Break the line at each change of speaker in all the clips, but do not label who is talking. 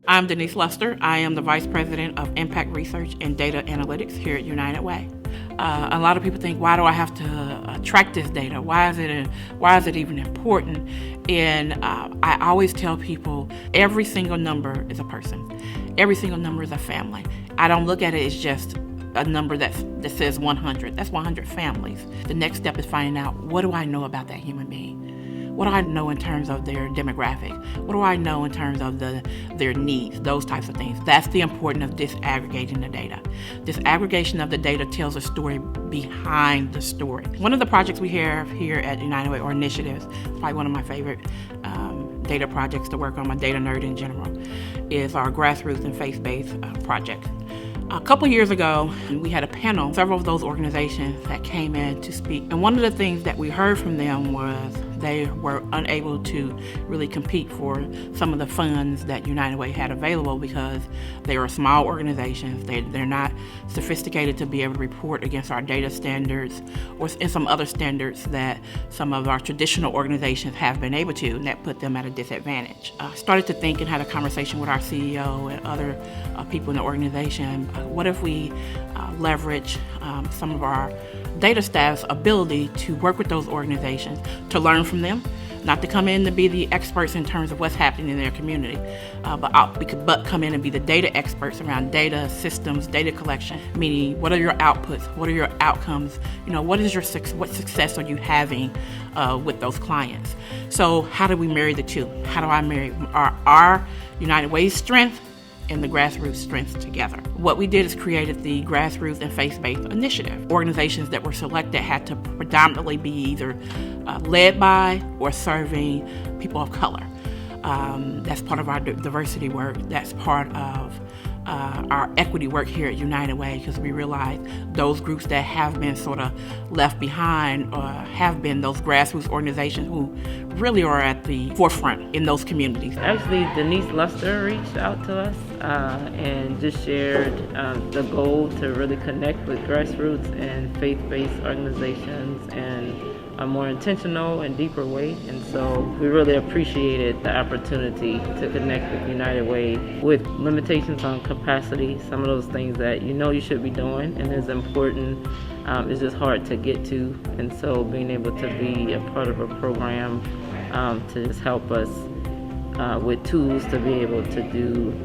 I'm Denise Luster. I am the Vice President of Impact Research and Data Analytics here at United Way. A lot of people think, why do I have to track this data? Why is it even important? And I always tell people, every single number is a person. Every single number is a family. I don't look at it as just a number that says 100. That's 100 families. The next step is finding out, what do I know about that human being? What do I know in terms of their demographic? What do I know in terms of their needs? Those types of things. That's the importance of disaggregating the data. Disaggregation of the data tells a story behind the story. One of the projects we have here at United Way, or initiatives, probably one of my favorite data projects to work on, my data nerd in general, is our Grassroots and faith-based project. A couple years ago, we had a panel, several of those organizations that came in to speak. And one of the things that we heard from them was they were unable to really compete for some of the funds that United Way had available because they are small organizations. They're not sophisticated to be able to report against our data standards or in some other standards that some of our traditional organizations have been able to, and that put them at a disadvantage. I started to think and had a conversation with our CEO and other people in the organization. What if we leverage some of our data staff's ability to work with those organizations, to learn from them, not to come in to be the experts in terms of what's happening in their community, but come in and be the data experts around data systems, data collection, meaning what are your outputs, what are your outcomes, what success are you having with those clients. So how do we marry the two? How do I marry our United Way's strength and the Grassroots strengths together? What we did is created the Grassroots and Faith-Based Initiative. Organizations that were selected had to predominantly be either led by or serving people of color. That's part of our diversity work. That's part of our equity work here at United Way, because we realize those groups that have been sort of left behind have been those grassroots organizations who really are at the forefront in those communities.
Actually, Denise Luster reached out to us and just shared the goal to really connect with grassroots and faith-based organizations in a more intentional and deeper way. And so we really appreciated the opportunity to connect with United Way with limitations on capacity, some of those things that you should be doing and is important. It's just hard to get to. And so being able to be a part of a program to just help us with tools to be able to do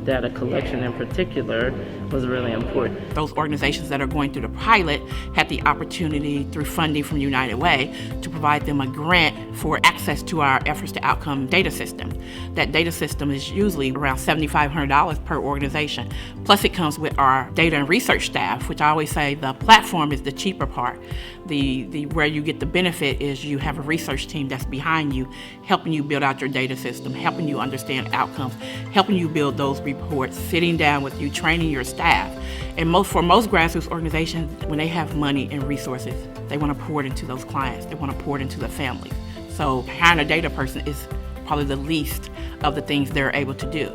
data collection in particular was really important.
Those organizations that are going through the pilot had the opportunity through funding from United Way to provide them a grant for access to our efforts to outcome data system. That data system is usually around $7,500 per organization. Plus it comes with our data and research staff, which I always say the platform is the cheaper part. The where you get the benefit is you have a research team that's behind you, helping you build out your data system, helping you understand outcomes, helping you build those reports, sitting down with you, training your staff. And for most grassroots organizations, when they have money and resources, they want to pour it into those clients. They want to pour it into the families. So hiring a data person is probably the least of the things they're able to do.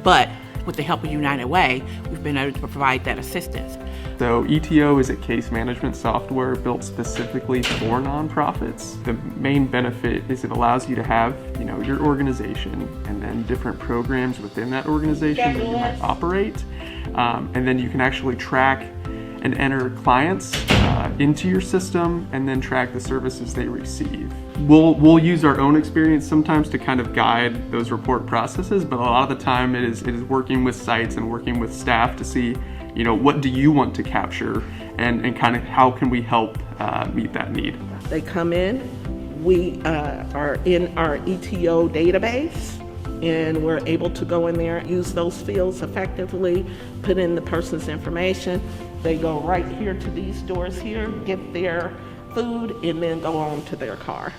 But with the help of United Way, we've been able to provide that assistance.
So ETO is a case management software built specifically for nonprofits. The main benefit is it allows you to have, your organization and then different programs within that organization that you might operate. And then you can actually track and enter clients into your system and then track the services they receive. We'll use our own experience sometimes to kind of guide those report processes, but a lot of the time it is working with sites and working with staff to see, what do you want to capture and kind of how can we help meet that need.
They come in, we are in our ETO database, and we're able to go in there, use those fields effectively, put in the person's information. They go right here to these doors here, get their food, and then go on to their car.